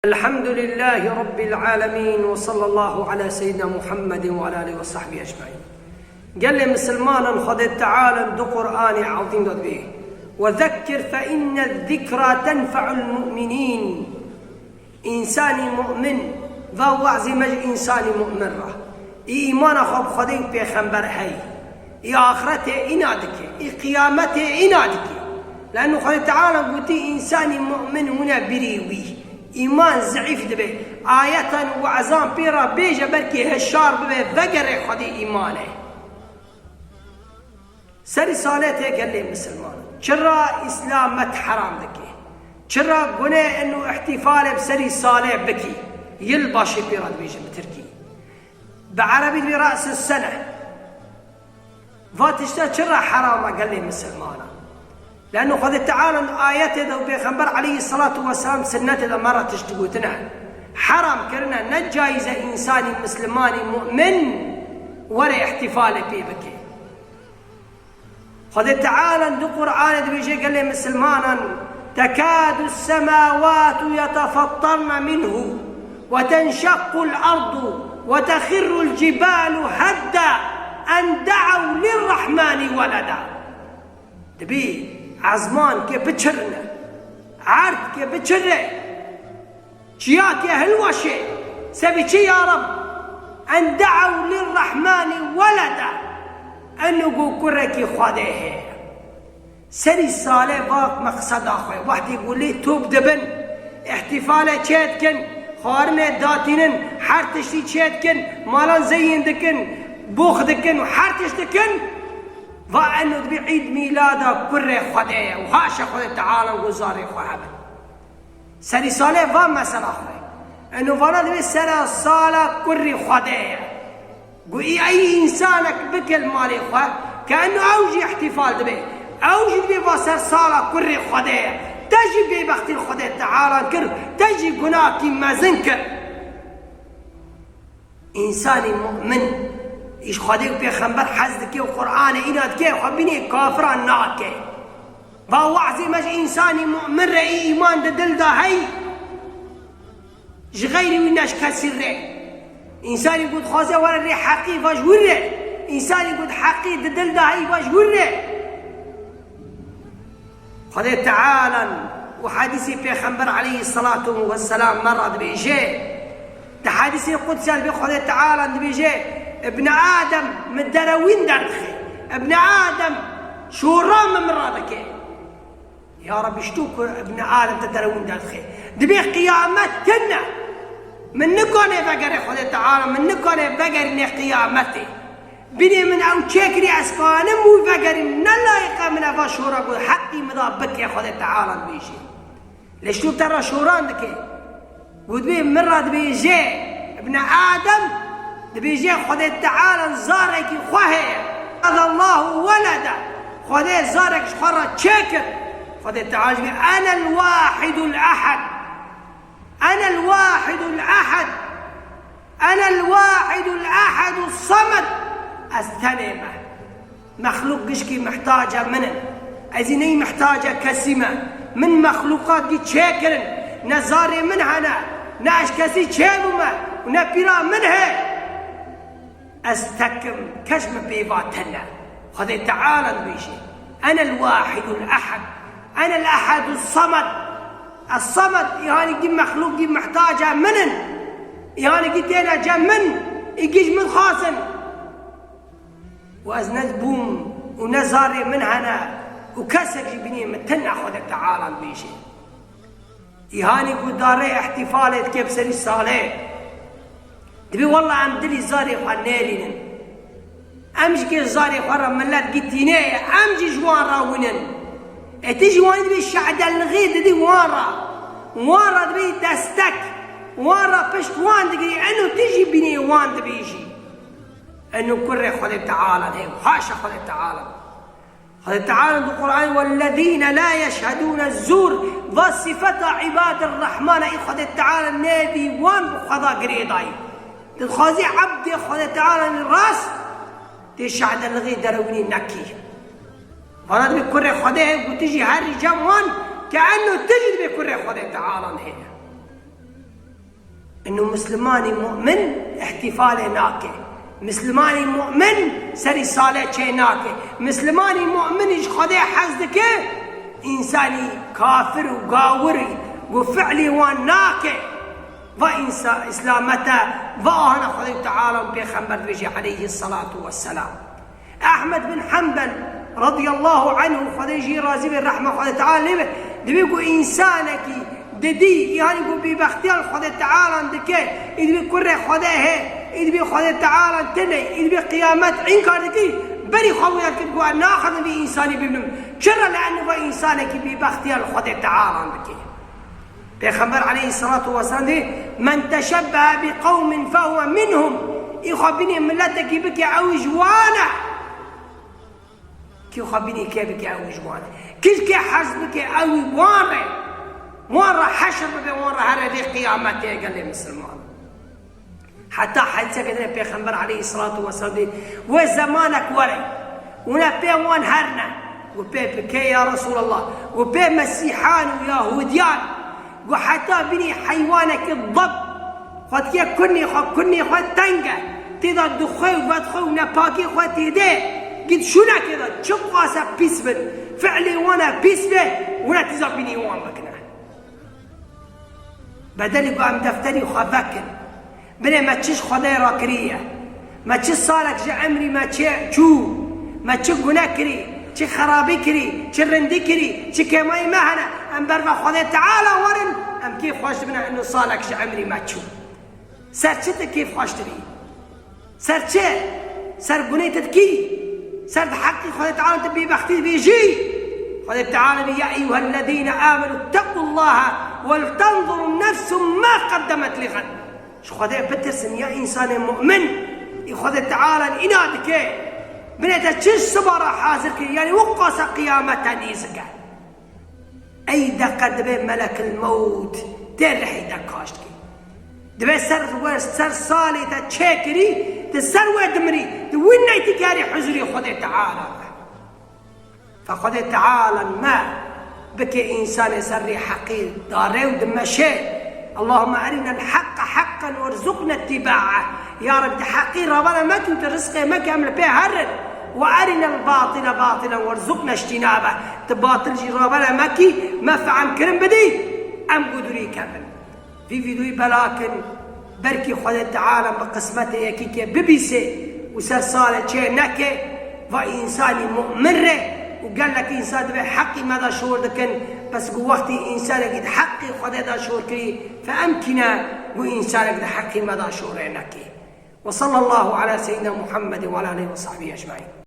الحمد لله رب العالمين وصلى الله على سيدنا محمد وعلى آله وصحبه أجمعين. قال لي مسلمان خذ تعالى دو قرآن عظيم به وذكر فإن الذكرى تنفع المؤمنين. إنساني مؤمن ذو وعز مج إنساني مؤمن راه إيمان خب خذين بيخنبر هاي آخرته إنادك قيامته إنادك، لأنه خذ تعالى قلتي إنساني مؤمن هنا بريوي إيمان ضعيف دبي آية وعزام بيرا بيجا بركي هشار ببي بقر خدي إيمانه سري صالته قال لي مسلمان شرا إسلام مت حرام دكي شرا قناه إنه احتفال بسري صالح بكي يلباشي بيرا بيجا بتركي بعربي برأس السنة فاتشتا شرا حرام قال لي مسلمان، لأنه قد تعالى آياته ذو بيخنبر عليه الصلاة والسلام سنته ذا مرة تشتقوتنا حرام كرنا نجايز إنساني مسلماني مؤمن ولا احتفال بيه بكي. قد تعالى ذو قرآن بيجي قال لي مسلمانا تكاد السماوات يتفطرن منه وتنشق الأرض وتخر الجبال هدا أن دعوا للرحمن ولدا. تبي عزمان كي بتشرنا عرض كي بتشرنا شياك يا هلوشي سبي شي يا رب أن دعوا للرحمن ولدا أنه كركي خديه سري صالح باق مقصد أخوي واحد يقول لي توب دبن احتفالة شاتكن خارنة داتينن حرتشتي شاتكن مالان زين دكن بوخ دكن وحرتش دكن فأنه بعيد ميلاده كره خديه وهاشا خد تعالى وزاري خواهبا سري صالح فان مسألة أخوي أنه فانا دبي سري صالح كره خديه قوي أي إنسانك بكل مالي خواه كأنه أوجي احتفال دبي أوجي دبي فاسر صالح كره خديه تجي بي بختي خديه تعالى كر تجي قناكي مازنكر إنساني مؤمن إيش خديك بيخنبر حزدك وقرآن إنادك وخبيني كافران ناكي فوعزي مج إنساني مؤمن رأي إيمان دل دا هاي جغيري ويناش كسر رأي إنسان يقول خازي ورا رأي حقي فاجور رأي إنسان يقول حقي دل دا هاي فاجور رأي. خذي تعالى وحديثي بيخنبر عليه الصلاة والسلام مرة بيجي تحديثي قدسي بيخذي تعالى بيجي ابن آدم من دروين درخي ابن آدم شو رام مرادك يا رب اشتوك ابن آدم تدروين درخي دبي قيامتنا من نكوني بقري خذي تعالى من نكوني بقري قيامتي بني من او تشكري اسكانم وبقري من اللايقة من افا شورا قول حقي مضابك يا خذي تعالى بيجي ليش تو ترى شوران دكي ودبي مراد بيجي ابن آدم بيجي خذي تعالى زارك خوهي هذا الله ولدا خذي زارك شخرة شاكر خذي تعالى أنا الواحد الأحد أنا الواحد الأحد أنا الواحد الأحد الصمد أستلمه مخلوق قشكي محتاجة منن أزيني محتاجة كسمة من مخلوقات دي شاكر نزاري منها ناش كسي شاممة ونبيرا منها أستكم كشم بيباتنا خذي تعالى بيشي أنا الواحد الأحد أنا الأحد الصمد الصمد يعني دي مخلوق دي محتاجة منن يعني قدينا جا من يجيش من خاصن وأزنز بوم ونزاري من هنا وكسر جبني متنا خذي تعالى بيشي يعني قداري احتفالات كيف سري صالح تبي والله عم دلي زاري خنالين امشي كي زاري خرا ملات قتينيه امشي جوان راونن تجي وين تبي الشعد الغيد دي ورا تبي دستك ورا بشت وان تقري انه تجي بني وان تبي يجي انه كره خذ تعالى هي حاشا خذ تعالى القرآن والذين لا يشهدون الزور وصفة عباد الرحمن خذ تعالى النبي وان بخذا قريضاي تخازي عبد خذ تعالى الراس تشعد الغي درويني نكي فانا بكره خذه وتجي هاري جموان كأنه تجد بكره خذ تعالى هي انه مسلماني مؤمن احتفاله ناكه، مسلماني مؤمن سري صالح ناكه، مسلماني مؤمن ايش خذي حزدك انساني كافر وقاوري وفعلي وناكه وإنسان إسلامته وأنا خذي تعالى بيخمر بيجي عليه الصلاة والسلام. أحمد بن حنبل رضي الله عنه خذي جي رازي بالرحمة خذي تعالى ليه بيقول إنسانك ددي يعني يقول ببختيال خذي تعالى عندك إذا بكره خذيه إذا بخذي تعالى تني إذا بقيامات عين كارتي بري خويك تقول ناخذ بإنساني بابن شر لأنه إنسانك ببختيال خذي تعالى عندك. پیغمبر علیه الصلاة والسلام من تشبه بقوم فهو منهم يخبيني ملتك بك او جوانا كي يخبيني كي بك او جوانا كي حزبك او واره حشر بك واره هذه قيامته قال لي مسلمان حتى حدث كده پیغمبر علیه الصلاة والسلام وزمانك وري ونا بيوان هرنا وبيبك يا رسول الله وبي مسيحان ويهوديان وحتى بني حيوانك الضب خد كي كني خد تنقى تدا دخوي ودخوي نباكي خد تيدي قد شونا كذا شقاسة بيسبن فعلي وانا بيسبه وانا تزا بني وان بكنا بدل يقام دفتري وخفكر بني ما تشيش خداي راكرية ما تشيش صالك جا عمري ما تشو ما تشو نكري چه خرابی کری چه رندی کری چه کمای مهنه ام برفا خدا تعالى ورن ام كيف خوش بنا انه صالك شي عمري ما تشوف سر چه كيف خوش تبي سر چه سر بنيتك كي سر بحقي خدا تعالى تبي بختي بيجي خدا تعالى يا ايها الذين امنوا اتقوا الله ولتنظر نفس ما قدمت لغد شو خدا بترسم يا انسان مؤمن خدا تعالى انادك بنيت تشش صبر حاضر يعني وقص قيامة نيزك أي دقة دبي ملك الموت ترحي دكاشتك دبي سر صالي تشكري تسر ودمري وين نيتكاري حزري خذ تعالى فخذ تعالى ما بك إنسان سري حقير داري ودمشي اللهم أرنا الحق حقا وارزقنا اتباعه يا رب تحقير ربنا ما كنت رزقه ما كامل بيه هرن وأرنا الباطل باطلا وارزقنا اجتنابه تباطل جي ربنا مكي ما فعم كرم بدي أم قدري كمل في فيديو بلاكن بركي خدا تعالى بقسمته يكيكي ببيسي وسرسالة شيء نكي وإنساني مؤمره وقال لك إنسان بحقي ماذا شعور دكن بس وقتي إنسان قد حقي خدا دا شعور كري فأمكنا وإنسان قد حقي ماذا شعور نكي وصلى الله على سيدنا محمد وعلى آله وصحبه أجمعين.